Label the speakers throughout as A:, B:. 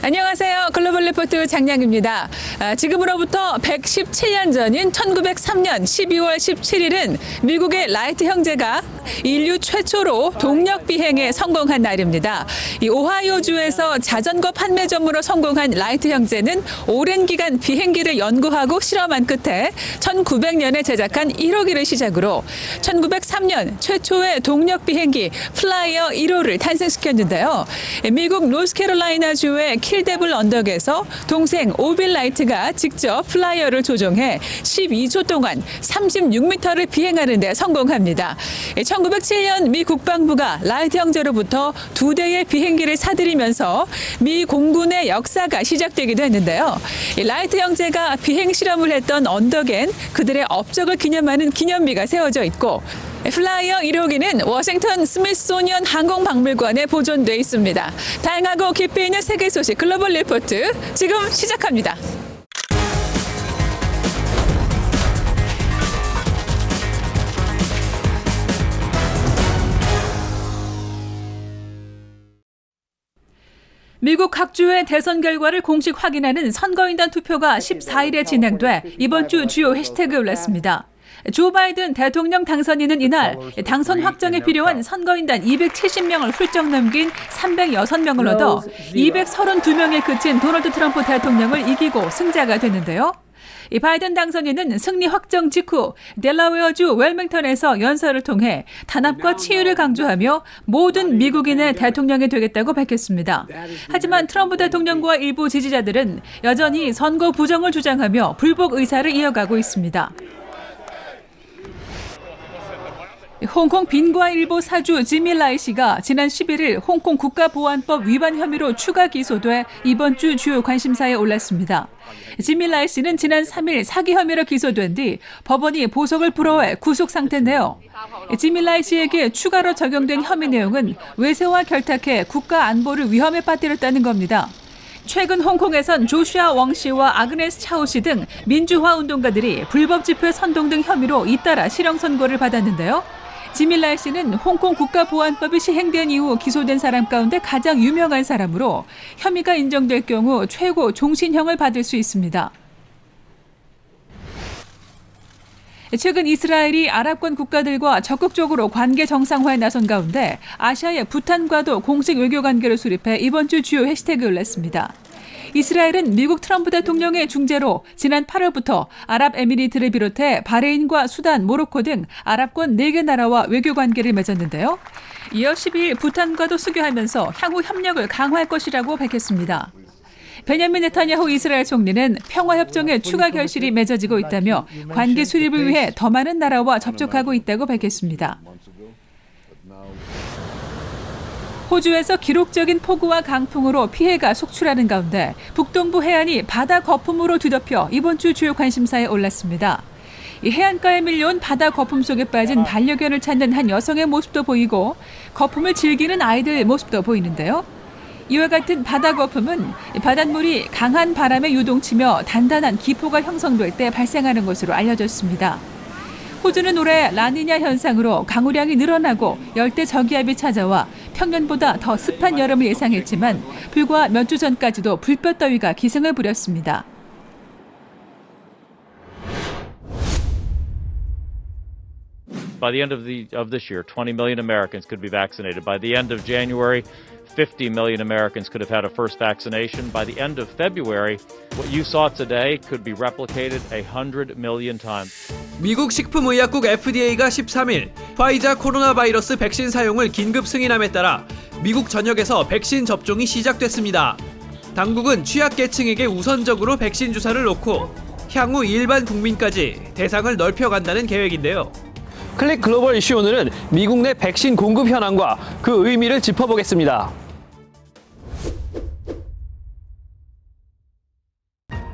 A: 안녕하세요. 글로벌 리포트 장량입니다. 지금으로부터 117년 전인 1903년 12월 17일은 미국의 라이트 형제가 인류 최초로 동력 비행에 성공한 날입니다. 이 오하이오주에서 자전거 판매점으로 성공한 라이트 형제는 오랜 기간 비행기를 연구하고 실험한 끝에 1900년에 제작한 1호기를 시작으로 1903년 최초의 동력 비행기 플라이어 1호를 탄생시켰는데요. 미국 노스캐롤라이나주의 킬데블 언덕에서 동생 오빌 라이트가 직접 플라이어를 조종해 12초 동안 36m를 비행하는 데 성공합니다. 1907년 미 국방부가 라이트 형제로부터 2대의 비행기를 사들이면서 미 공군의 역사가 시작되기도 했는데요. 라이트 형제가 비행 실험을 했던 언덕엔 그들의 업적을 기념하는 기념비가 세워져 있고 플라이어 1호기는 워싱턴 스미소니언 항공박물관에 보존돼 있습니다. 다양하고 깊이 있는 세계 소식 글로벌 리포트 지금 시작합니다. 미국 각 주의 대선 결과를 공식 확인하는 선거인단 투표가 14일에 진행돼 이번 주 주요 해시태그에 올랐습니다. 조 바이든 대통령 당선인은 이날 당선 확정에 필요한 선거인단 270명을 훌쩍 넘긴 306명을 얻어 232명에 그친 도널드 트럼프 대통령을 이기고 승자가 됐는데요. 이 바이든 당선인은 승리 확정 직후 델라웨어주 웰밍턴에서 연설을 통해 단합과 치유를 강조하며 모든 미국인의 대통령이 되겠다고 밝혔습니다. 하지만 트럼프 대통령과 일부 지지자들은 여전히 선거 부정을 주장하며 불복 의사를 이어가고 있습니다. 홍콩 빈과일보 사주 지밀라이 씨가 지난 11일 홍콩 국가보안법 위반 혐의로 추가 기소돼 이번 주 주요 관심사에 올랐습니다. 지밀라이 씨는 지난 3일 사기 혐의로 기소된 뒤 법원이 보석을 불허해 구속 상태인데요. 지밀라이 씨에게 추가로 적용된 혐의 내용은 외세와 결탁해 국가 안보를 위험에 빠뜨렸다는 겁니다. 최근 홍콩에선 조슈아 웡 씨와 아그네스 차오 씨 등 민주화 운동가들이 불법 집회 선동 등 혐의로 잇따라 실형 선고를 받았는데요. 지밀라이 씨는 홍콩 국가보안법이 시행된 이후 기소된 사람 가운데 가장 유명한 사람으로 혐의가 인정될 경우 최고 종신형을 받을 수 있습니다. 최근 이스라엘이 아랍권 국가들과 적극적으로 관계 정상화에 나선 가운데 아시아의 부탄과도 공식 외교 관계를 수립해 이번 주 주요 해시태그에 올랐습니다. 이스라엘은 미국 트럼프 대통령의 중재로 지난 8월부터 아랍에미리트를 비롯해 바레인과 수단, 모로코 등 아랍권 4개 나라와 외교 관계를 맺었는데요. 이어 12일 부탄과도 수교하면서 향후 협력을 강화할 것이라고 밝혔습니다. 베냐민 네타냐후 이스라엘 총리는 평화협정에 추가 결실이 맺어지고 있다며 관계 수립을 위해 더 많은 나라와 접촉하고 있다고 밝혔습니다. 호주에서 기록적인 폭우와 강풍으로 피해가 속출하는 가운데 북동부 해안이 바다 거품으로 뒤덮여 이번 주 주요 관심사에 올랐습니다. 이 해안가에 밀려온 바다 거품 속에 빠진 반려견을 찾는 한 여성의 모습도 보이고 거품을 즐기는 아이들 모습도 보이는데요. 이와 같은 바다 거품은 바닷물이 강한 바람에 유동치며 단단한 기포가 형성될 때 발생하는 것으로 알려졌습니다. 호주는 올해 라니냐 현상으로 강우량이 늘어나고 열대 저기압이 찾아와 평년보다 더 습한 여름을 예상했지만 불과 몇 주 전까지도 불볕더위가 기승을 부렸습니다.
B: By the end of this year, 20 million Americans could be vaccinated. By the end of January, 50 million Americans could have had a first vaccination. By the end of February, what you saw today could be replicated 100 million times.
C: 미국 식품의약국 FDA가 13일 화이자 코로나 바이러스 백신 사용을 긴급 승인함에 따라 미국 전역에서 백신 접종이 시작됐습니다. 당국은 취약계층에게 우선적으로 백신 주사를 놓고 향후 일반 국민까지 대상을 넓혀간다는 계획인데요.
D: 클릭 글로벌 이슈 오늘은 미국 내 백신 공급 현황과 그 의미를 짚어보겠습니다.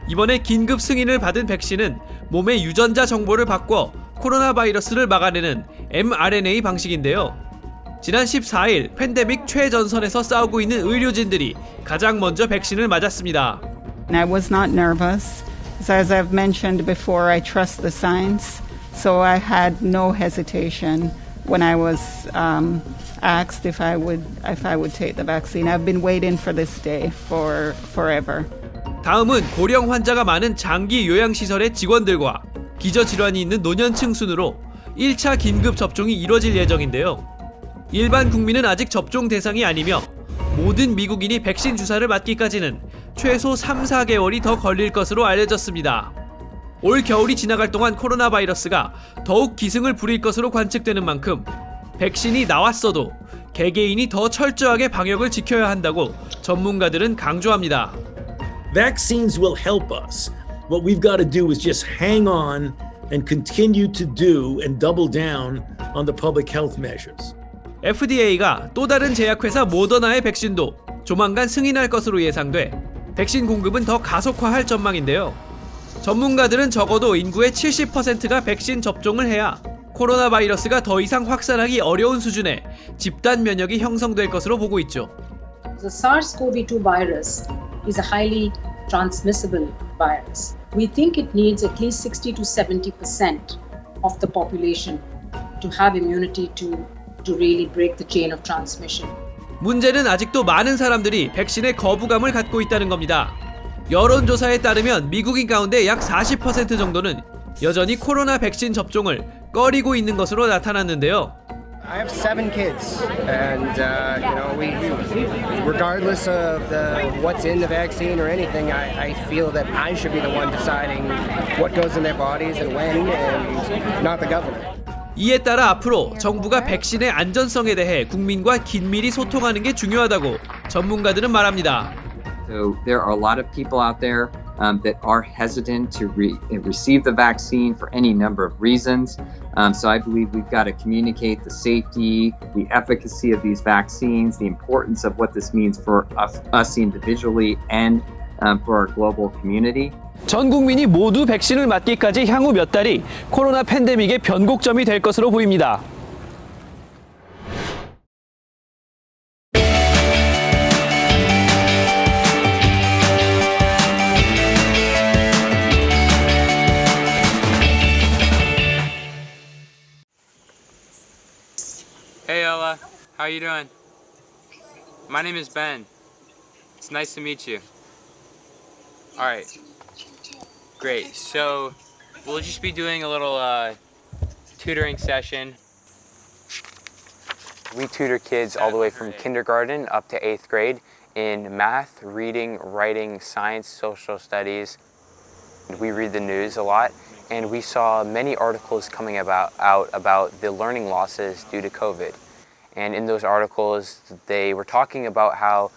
C: 이번에 긴급 승인을 받은 백신은 몸의 유전자 정보를 바꿔 코로나 바이러스를 막아내는 mRNA 방식인데요. 지난 14일 팬데믹 최전선에서 싸우고 있는 의료진들이 가장 먼저 백신을 맞았습니다.
E: I was not nervous. As I've mentioned before, I trust the science. So I had no hesitation when I was asked if I would take the vaccine. I've been waiting for this day for forever.
C: 다음은 고령 환자가 많은 장기 요양시설의 직원들과 기저질환이 있는 노년층 순으로 1차 긴급 접종이 이뤄질 예정인데요. 일반 국민은 아직 접종 대상이 아니며 모든 미국인이 백신 주사를 맞기까지는 최소 3-4개월이 더 걸릴 것으로 알려졌습니다. 올 겨울이 지나갈 동안 코로나 바이러스가 더욱 기승을 부릴 것으로 관측되는 만큼 백신이 나왔어도 개개인이 더 철저하게 방역을 지켜야 한다고 전문가들은 강조합니다.
F: Vaccines will help us. What we've got to do is just hang on and continue to do and double down on the public health measures.
C: FDA가 또 다른 제약회사 모더나의 백신도 조만간 승인할 것으로 예상돼 백신 공급은 더 가속화할 전망인데요. 전문가들은 적어도 인구의 70%가 백신 접종을 해야 코로나 바이러스가 더 이상 확산하기 어려운 수준의 집단 면역이 형성될 것으로 보고 있죠.
G: The SARS-CoV-2 virus is a highly transmissible virus. We think it needs at least 60 to 70% of the population to have immunity to really break the chain of transmission.
C: 문제는 아직도 많은 사람들이 백신에 거부감을 갖고 있다는 겁니다. 여론조사에 따르면 미국인 가운데 약 40% 정도는 여전히 코로나 백신 접종을 꺼리고 있는 것으로 나타났는데요.
H: I have 7 kids, and regardless of what's in the vaccine or anything, I feel that I should be the one deciding what goes in their bodies and when, and not the government.
C: 이에 따라 앞으로 정부가 백신의 안전성에 대해 국민과 긴밀히 소통하는 게 중요하다고 전문가들은 말합니다.
I: So there are a lot of people out there that are hesitant to receive the vaccine for any number of reasons. So I believe we've got to communicate the safety, the efficacy of these vaccines, the importance of what this means for us individually and for our global community.
D: 전 국민이 모두 백신을 맞기까지 향후 몇 달이 코로나 팬데믹의 변곡점이 될 것으로 보입니다.
J: Hey Ella, how you doing? My name is Ben. It's nice to meet you. Alright, great. So we'll just be doing a little tutoring session. We tutor kids all the way from kindergarten up to 8th grade in math, reading, writing, science, social studies. We read the news a lot, and we saw many articles coming out about the learning losses due to COVID. And in those articles, they were talking about how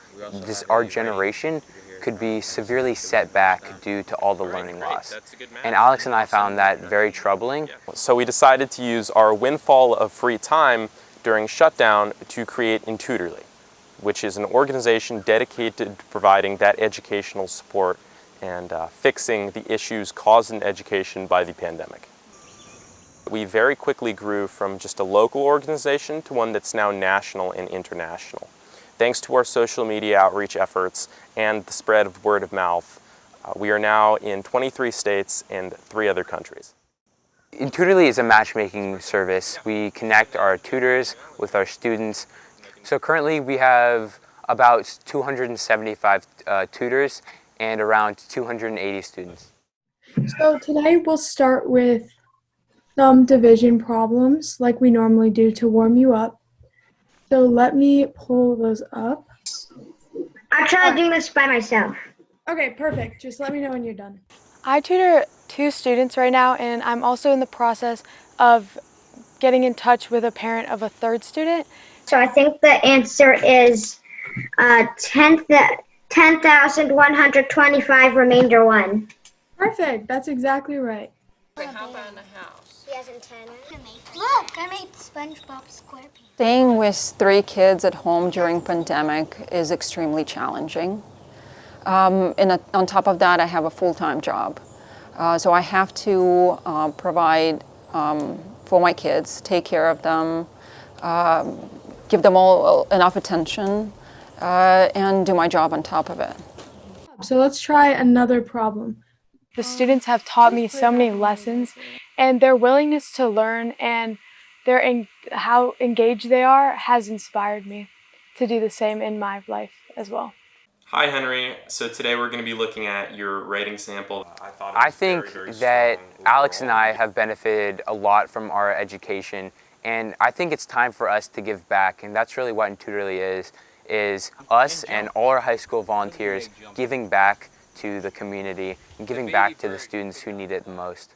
J: our generation could be severely set back due to all the learning loss. And Alex and I found that very troubling.
K: So we decided to use our windfall of free time during shutdown to create Intutorly, which is an organization dedicated to providing that educational support and fixing the issues caused in education by the pandemic. We very quickly grew from just a local organization to one that's now national and international. Thanks to our social media outreach efforts and the spread of word of mouth, we are now in 23 states and 3 other countries.
J: Intutorly is a matchmaking service. We connect our tutors with our students. So currently we have about 275 tutors and around 280 students.
L: So today we'll start with some division problems like we normally do to warm you up. So let me pull those up.
M: I'll try doing this by myself.
L: Okay, perfect. Just let me know when you're done.
N: I tutor 2 students right now, and I'm also in the process of getting in touch with a parent of a 3rd student.
M: So I think the answer is 10,125 remainder 1.
L: Perfect. That's exactly right.
M: How about in a house? He has antenna. Look, I made SpongeBob SquarePants.
O: Staying with 3 kids at home during pandemic is extremely challenging. On top of that, I have a full-time job. So I have to provide for my kids, take care of them, give them all enough attention, and do my job on top of it.
L: So let's try another problem.
N: The students have taught me so many lessons, and their willingness to learn and how engaged they are has inspired me to do the same in my life as well.
K: Hi, Henry. So today we're going to be looking at your writing sample.
J: I think that Alex and I have benefited a lot from our education, and I think it's time for us to give back, and that's really what Intutorly is us and all our high school volunteers giving back to the community and giving back to the students who need it the most.